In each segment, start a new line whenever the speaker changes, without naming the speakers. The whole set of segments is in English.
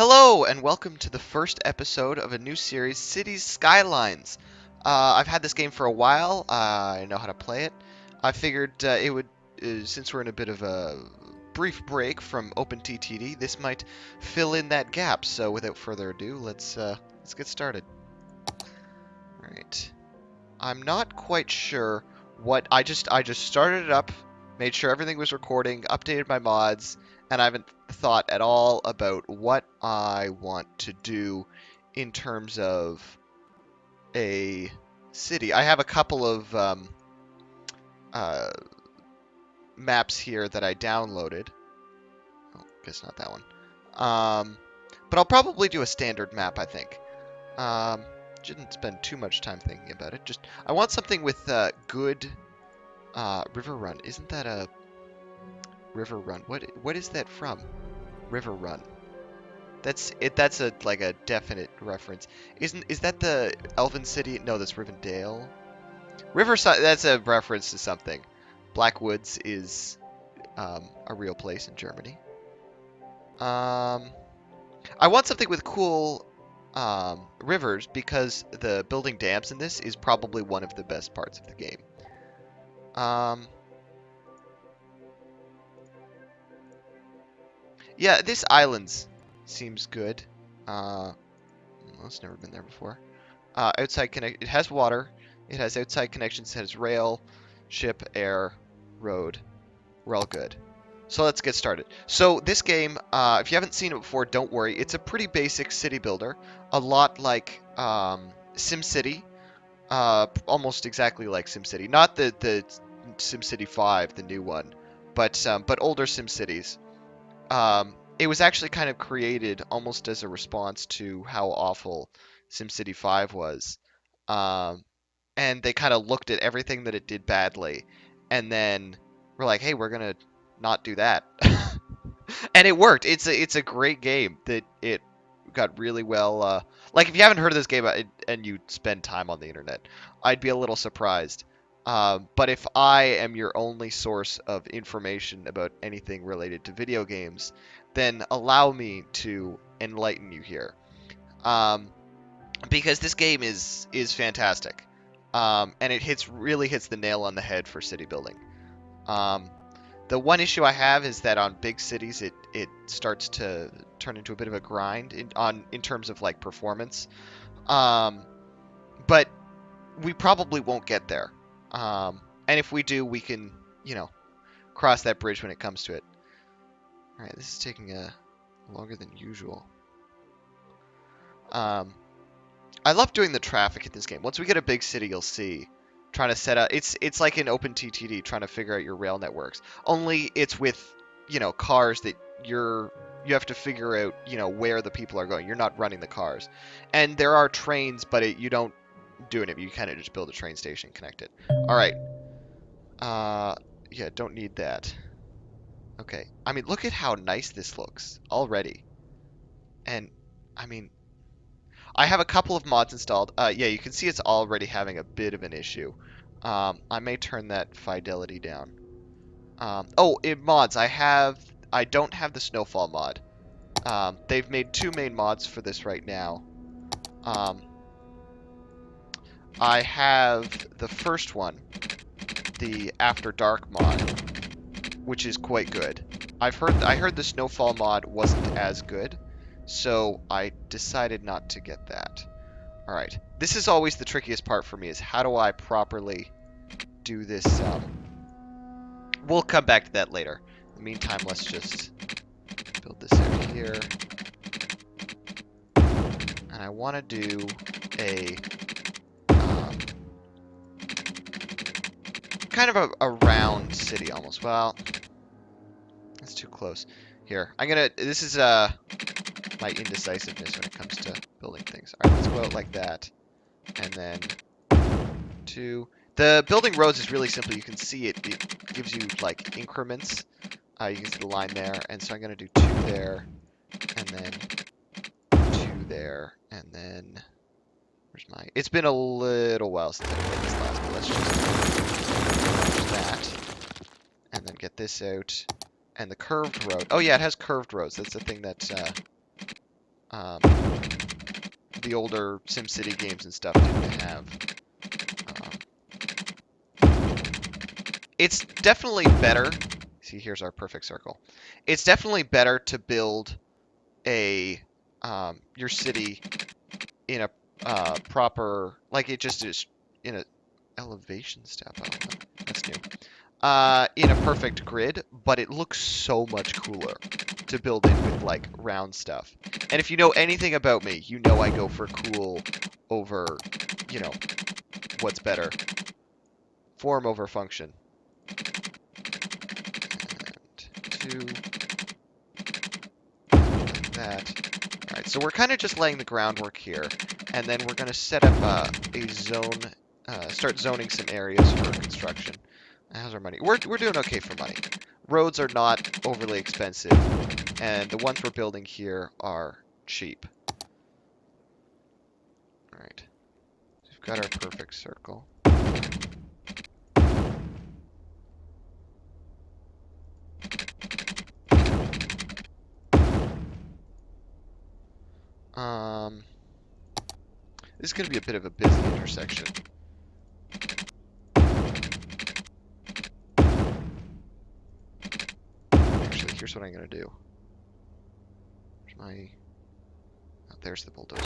Hello, and welcome to the first episode of a new series, Cities Skylines. I've had this game for a while. I know how to play it. I figured it would, since we're in a bit of a brief break from OpenTTD, this might fill in that gap. So, without further ado, let's get started. All right. I'm not quite sure what I just started it up, made sure everything was recording, updated my mods, and I haven't thought at all about what I want to do in terms of a city. I have a couple of maps here that I downloaded. Oh, guess not that one. But I'll probably do a standard map, I think. Didn't spend too much time thinking about it. Just I want something with good river run. Isn't that a river run? What is that from? River run. That's it. That's a like a definite reference. Is that the Elven City? No, that's Rivendell. Riverside. That's a reference to something. Blackwoods is a real place in Germany. I want something with cool rivers because the building dams in this is probably one of the best parts of the game. Yeah, this islands seems good. Well, it's never been there before. Outside connect. It has water. It has outside connections. It has rail, ship, air, road. We're all good. So let's get started. So this game, if you haven't seen it before, don't worry. It's a pretty basic city builder. A lot like SimCity. Almost exactly like SimCity. Not the SimCity 5, the new one, but older SimCities. It was actually kind of created almost as a response to how awful SimCity 5 was. And they kind of looked at everything that it did badly, and then we're like, hey, we're gonna not do that. And it worked. It's a great game that it got really well. Like if you haven't heard of this game and you spend time on the internet, I'd be a little surprised. But if I am your only source of information about anything related to video games, then allow me to enlighten you here. Because this game is fantastic. And it really hits the nail on the head for city building. The one issue I have is that on big cities, it starts to turn into a bit of a grind in terms of like performance. But we probably won't get there. And if we do, we can, cross that bridge when it comes to it. All right, this is taking longer than usual. I love doing the traffic in this game. Once we get a big city, you'll see. Trying to set up, it's like in OpenTTD, trying to figure out your rail networks. Only it's with, cars that you have to figure out, where the people are going. You're not running the cars. And there are trains, but you don't do it. You kind of just build a train station, connect it. All right. Yeah, don't need that. Okay. I mean, look at how nice this looks already. And, I mean, I have a couple of mods installed. Yeah, you can see it's already having a bit of an issue. I may turn that fidelity down. Oh, in mods, I don't have the snowfall mod. They've made two main mods for this right now. I have the first one, the After Dark mod, which is quite good. I heard the snowfall mod wasn't as good, so I decided not to get that. All right, this is always the trickiest part for me, is how do I properly do this? We'll come back to that later. In the meantime, let's just build this out here. And I want to do a kind of a round city almost. Well, that's too close. Here, this is my indecisiveness when it comes to building things. All right, let's go out like that. And then 2. The building roads is really simple. You can see it gives you like increments. You can see the line there. And so I'm going to do 2 there. And then 2 there. And then, where's my... It's been a little while since I played this last, but let's just do that. And then get this out. And the curved road. Oh yeah, it has curved roads. That's the thing that the older SimCity games and stuff didn't have. It's definitely better. See, here's our perfect circle. It's definitely better to build a your city in a proper, like it just is in a elevation step. Oh, that's new. In a perfect grid, but it looks so much cooler to build it with like round stuff. And if you know anything about me, you know I go for cool over, you know, what's better. Form over function. And 2. Like that. Alright, so we're kind of just laying the groundwork here. And then we're going to set up a zone, start zoning some areas for construction. How's our money? We're doing okay for money. Roads are not overly expensive, and the ones we're building here are cheap. Alright. We've got our perfect circle. This is going to be a bit of a busy intersection. Actually, here's what I'm going to do. Where's my... Oh, there's the bulldozer.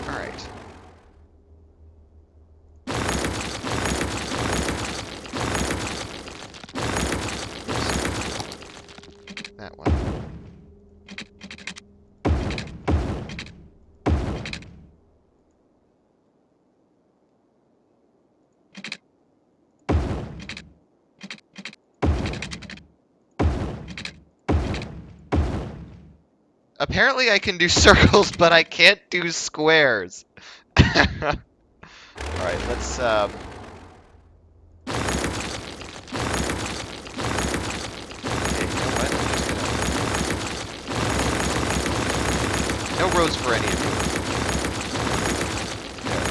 Alright. That one. Apparently I can do circles, but I can't do squares. Alright, let's, okay, you know what? I'm just gonna... No roads for any of you. There,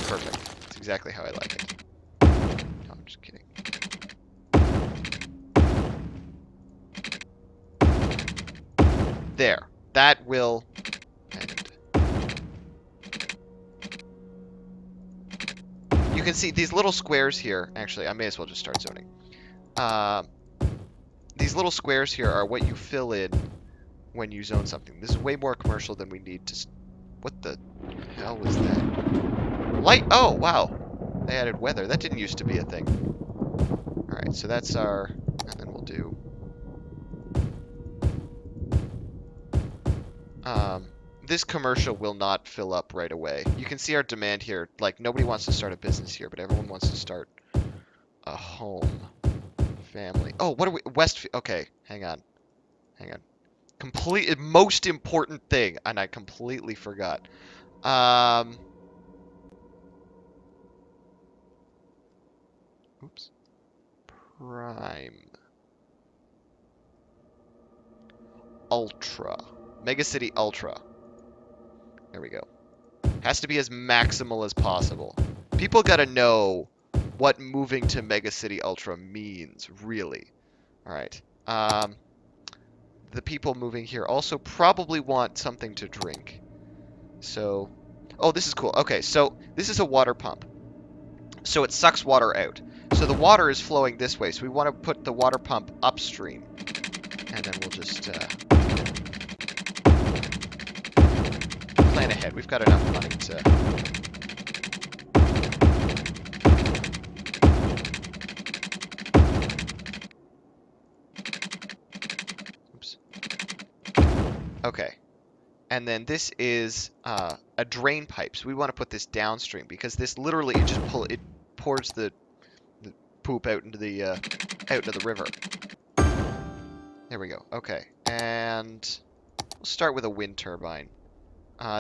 perfect. That's exactly how I like it. No, I'm just kidding. There. That will end. You can see these little squares here. Actually, I may as well just start zoning. These little squares here are what you fill in when you zone something. This is way more commercial than we need to... What the hell was that? Light... Oh, wow. They added weather. That didn't used to be a thing. Alright, so that's our... And then we'll do... This commercial will not fill up right away. You can see our demand here. Like, nobody wants to start a business here, but everyone wants to start a home. Family. Oh, what are we... Westfield. Okay, hang on. Hang on. Most important thing, and I completely forgot. Oops. Prime. Ultra. Megacity Ultra. There we go. Has to be as maximal as possible. People gotta know what moving to Megacity Ultra means, really. Alright. The people moving here also probably want something to drink. So... Oh, this is cool. Okay, so this is a water pump. So it sucks water out. So the water is flowing this way. So we want to put the water pump upstream. And then we'll just... plan ahead. We've got enough money to... Oops. Okay. And then this is a drain pipe. So we want to put this downstream because this literally it pours the poop out into the river. There we go. Okay. And we'll start with a wind turbine.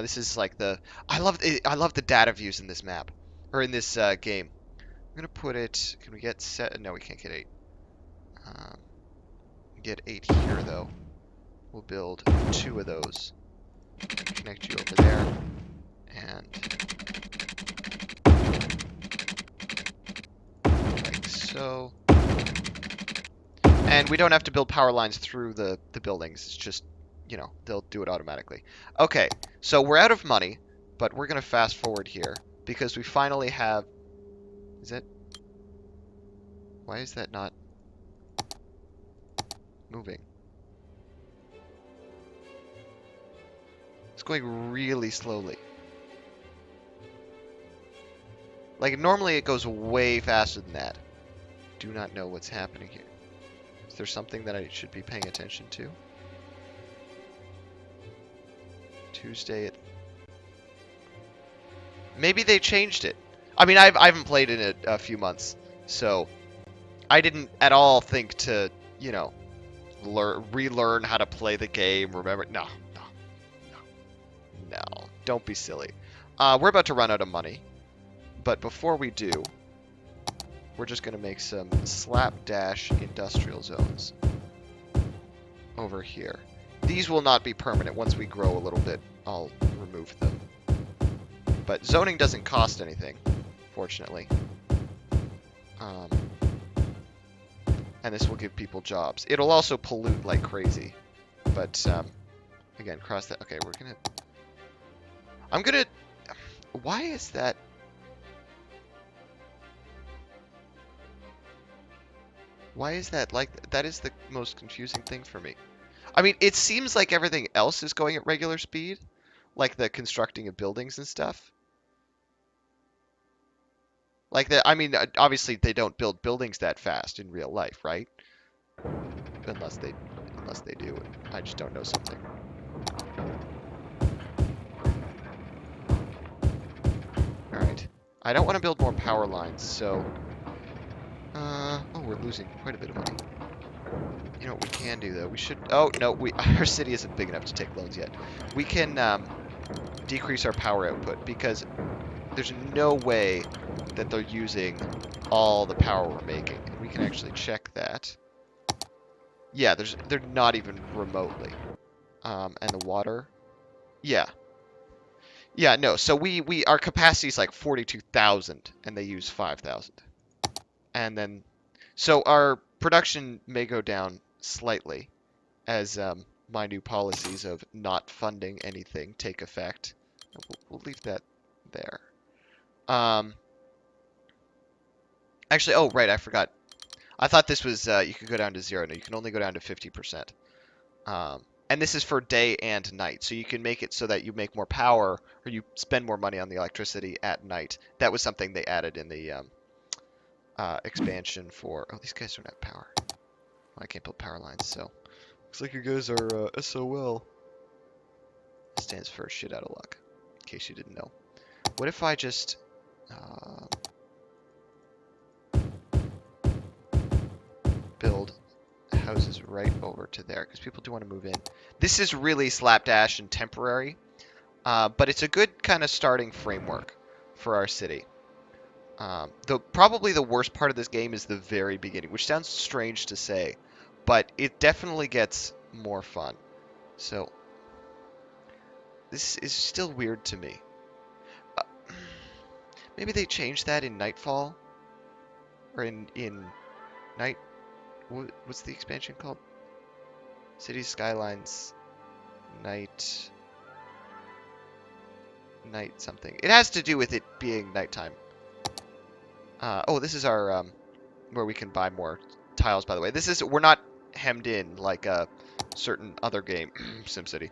This is like the... I love the data views in this map. Or in this game. I'm going to put it... Can we get set... No, we can't get 8. Get 8 here, though. We'll build 2 of those. Connect you over there. And... like so. And we don't have to build power lines through the buildings. It's just, you know, they'll do it automatically. Okay. So we're out of money, but we're going to fast forward here because we finally have... Is it? Why is that not moving? It's going really slowly. Like, normally it goes way faster than that. Do not know what's happening here. Is there something that I should be paying attention to? Tuesday at... Maybe they changed it. I mean, I haven't played in it a few months, so I didn't at all think to, you know, relearn how to play the game. Remember? No. Don't be silly. We're about to run out of money, but before we do, we're just going to make some slapdash industrial zones over here. These will not be permanent. Once we grow a little bit, I'll remove them. But zoning doesn't cost anything, fortunately. And this will give people jobs. It'll also pollute like crazy. But, again, cross that. Okay, we're going to... I'm going to... Why is that... Why is that like... That is the most confusing thing for me. I mean, it seems like everything else is going at regular speed. Like the constructing of buildings and stuff. Like the... I mean, obviously they don't build buildings that fast in real life, right? Unless they do. I just don't know something. Alright. I don't want to build more power lines, so... oh, we're losing quite a bit of money. You know what we can do, though? We should... Oh, no, our city isn't big enough to take loans yet. We can decrease our power output, because there's no way that they're using all the power we're making. And we can actually check that. Yeah, they're not even remotely. And the water... Yeah. Yeah, no, so our capacity is like 42,000, and they use 5,000. And then... So our production may go down slightly as my new policies of not funding anything take effect. We'll leave that there. Actually, oh, right, I forgot. I thought this was, you could go down to 0. No, you can only go down to 50%. And this is for day and night. So you can make it so that you make more power, or you spend more money on the electricity at night. That was something they added in the expansion for... Oh, these guys don't have power. Well, I can't build power lines, so... Looks like you guys are SOL. Stands for shit out of luck, in case you didn't know. What if I just... build houses right over to there, because people do want to move in. This is really slapdash and temporary, but it's a good kind of starting framework for our city. Probably the worst part of this game is the very beginning, which sounds strange to say, but it definitely gets more fun. So, this is still weird to me. Maybe they changed that in Nightfall? Or in Night... What's the expansion called? Cities, Skylines, Night something. It has to do with it being nighttime. Oh, this is our, where we can buy more tiles, by the way. We're not hemmed in like a certain other game, SimCity.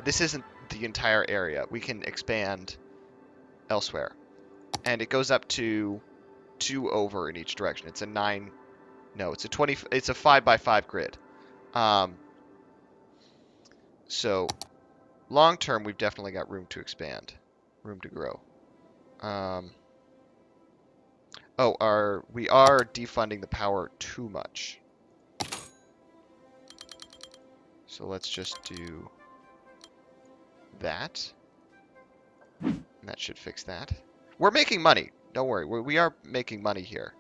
This isn't the entire area. We can expand elsewhere. And it goes up to 2 over in each direction. It's a 9... No, it's a 20... It's a 5x5 grid. So, long term, we've definitely got room to expand. Room to grow. We are defunding the power too much. So let's just do that. And that should fix that. We're making money. Don't worry. We are making money here.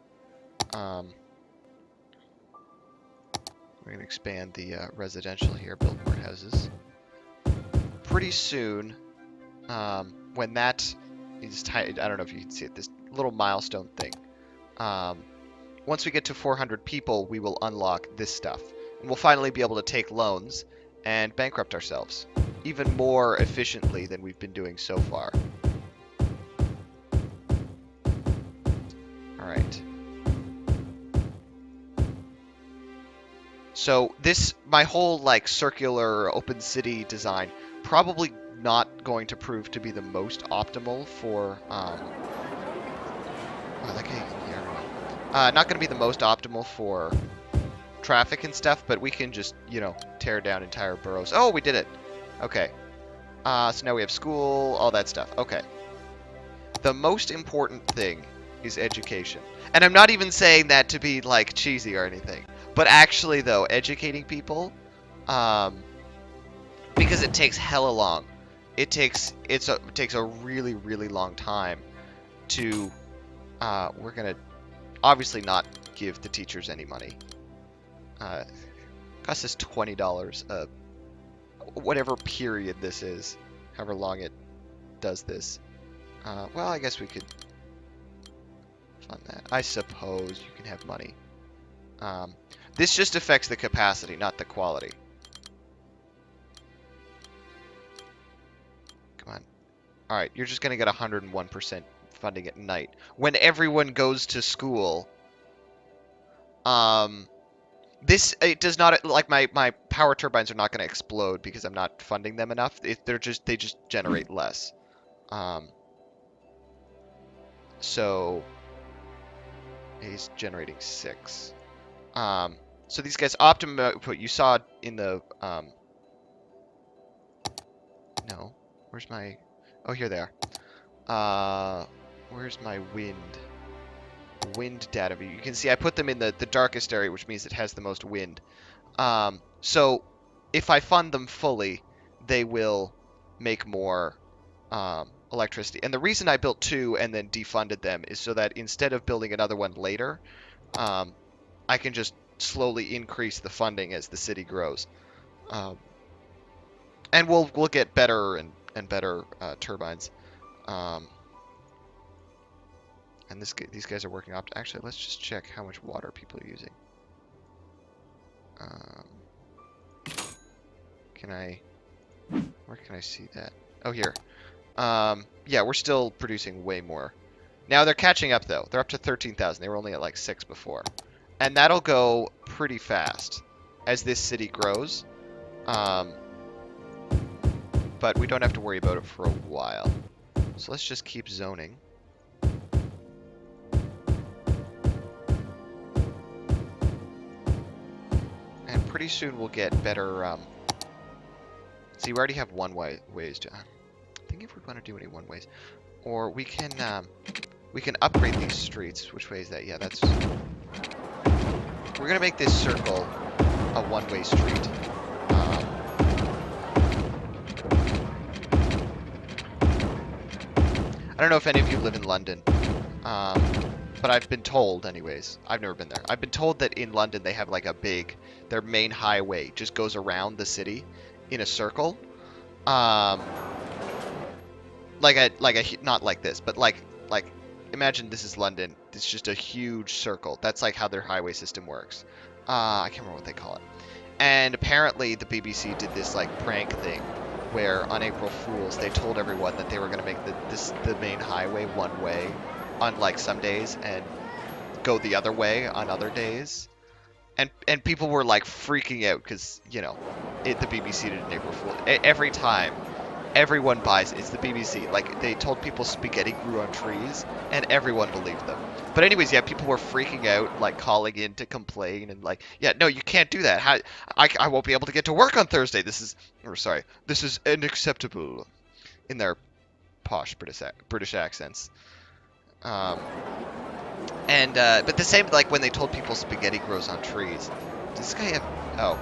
We're going to expand the residential here, build more houses. Pretty soon, when that is tied, I don't know if you can see it, this little milestone thing. Once we get to 400 people, we will unlock this stuff. And we'll finally be able to take loans and bankrupt ourselves. even more efficiently than we've been doing so far. All right. So this, my whole like circular open city design, probably not going to prove to be the most optimal for, oh, that guy, yeah, not going to be the most optimal for traffic and stuff, but we can just, you know, tear down entire boroughs. Oh, we did it. Okay. So now we have school, all that stuff. Okay. The most important thing is education. And I'm not even saying that to be like cheesy or anything, but actually though, educating people, because it takes hella long. It takes a really, really long time to, we're gonna obviously not give the teachers any money. Costs us $20 whatever period this is, however long it does this. Well, I guess we could fund that. I suppose you can have money. This just affects the capacity, not the quality. Come on. Alright, you're just going to get 101% funding at night. When everyone goes to school, it does not, like, my power turbines are not going to explode because I'm not funding them enough. They just generate less. So he's generating 6. So these guys, optimum output, you saw in the, no, where's my, oh, here they are. Where's my wind data view? You can see I put them in the darkest area, which means it has the most wind. So if I fund them fully, they will make more electricity. And the reason I built 2 and then defunded them is so that instead of building another one later, I can just slowly increase the funding as the city grows. And we'll get better and better turbines. And these guys are working up. Actually, let's just check how much water people are using. Where can I see that? Oh, here. Yeah, we're still producing way more. Now they're catching up though. They're up to 13,000. They were only at like 6 before. And that'll go pretty fast as this city grows. But we don't have to worry about it for a while. So let's just keep zoning. And pretty soon we'll get better, see, we already have one-ways to, I think if we want to do any one-ways, or we can upgrade these streets. Which way is that? Yeah, that's, we're gonna make this circle a one-way street. I don't know if any of you live in London, but I've been told, anyways, I've never been there. I've been told that in London they have like their main highway just goes around the city in a circle. Not like this, but like imagine this is London. It's just a huge circle. That's like how their highway system works. I can't remember what they call it. And apparently the BBC did this like prank thing where on April Fools they told everyone that they were going to make the main highway one way on like some days and go the other way on other days. And people were like freaking out because, you know, the BBC did an April Fool. Every time, everyone buys it. It's the BBC. Like, they told people spaghetti grew on trees, and everyone believed them. But anyways, yeah, people were freaking out, like, calling in to complain, and like, yeah, no, you can't do that. I won't be able to get to work on Thursday. This is unacceptable, in their posh British accents. But the same, like, when they told people spaghetti grows on trees. Does this guy have... Oh.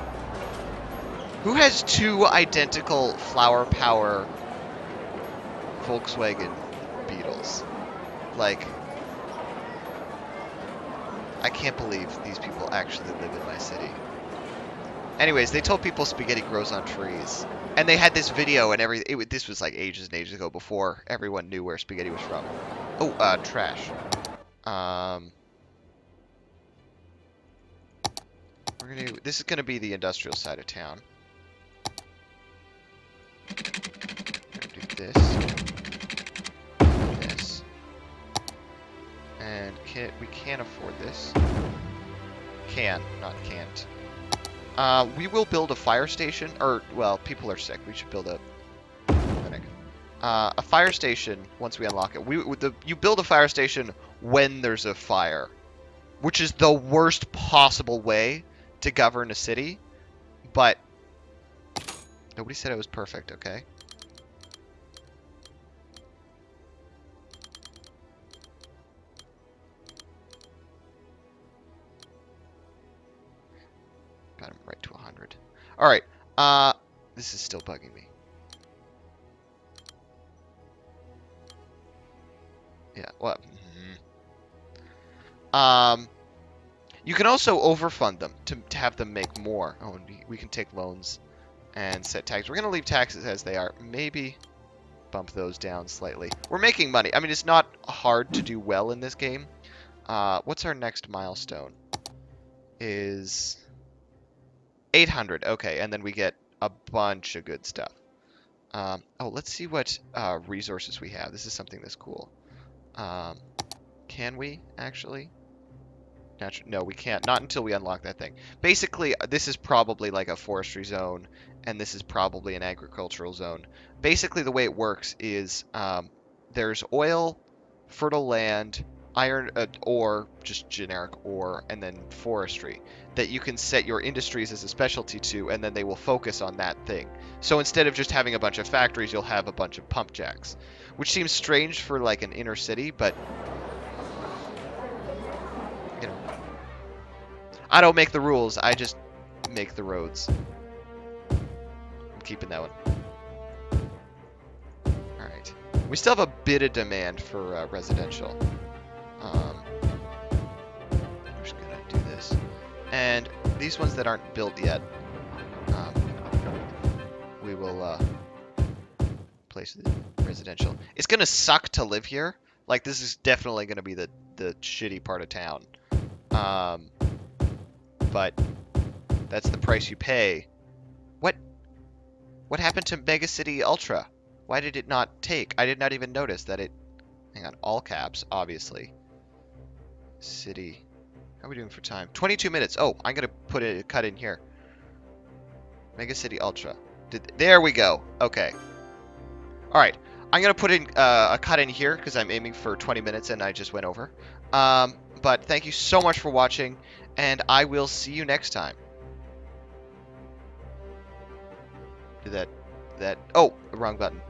Who has 2 identical flower power Volkswagen Beetles? Like, I can't believe these people actually live in my city. Anyways, they told people spaghetti grows on trees. And they had this video and everything. This was like ages and ages ago before everyone knew where spaghetti was from. Oh, trash. This is gonna be the industrial side of town. Do this. This. And we can't afford this. Can, not can't. We will build a fire station, or, well, people are sick. We should build a clinic. A fire station, once we unlock it. You build a fire station when there's a fire, which is the worst possible way to govern a city, but nobody said it was perfect, okay? Got him right to 100. Alright, this is still bugging me. Yeah, what? You can also overfund them to have them make more. Oh, and we can take loans and set taxes. We're going to leave taxes as they are. Maybe bump those down slightly. We're making money. I mean, it's not hard to do well in this game. What's our next milestone? Is 800. Okay, and then we get a bunch of good stuff. Oh, let's see what resources we have. This is something that's cool. Can we, actually? No, we can't. Not until we unlock that thing. Basically, this is probably like a forestry zone, and this is probably an agricultural zone. Basically, the way it works is there's oil, fertile land, iron ore, just generic ore, and then forestry that you can set your industries as a specialty to, and then they will focus on that thing. So instead of just having a bunch of factories, you'll have a bunch of pump jacks, which seems strange for like an inner city, but you know, I don't make the rules, I just make the roads. I'm keeping that one. Alright. We still have a bit of demand for residential. I'm just gonna do this. And these ones that aren't built yet, we will place the residential. It's gonna suck to live here. Like, this is definitely gonna be the shitty part of town. But that's the price you pay. What happened to Mega City Ultra? Why did it not take? I did not even notice that it... Hang on, all caps, obviously. City. How are we doing for time? 22 minutes. Oh, I'm going to put a cut in here. Mega City Ultra. There we go. Okay. Alright. I'm going to put in a cut in here because I'm aiming for 20 minutes and I just went over. But thank you so much for watching, and I will see you next time. Oh, wrong button.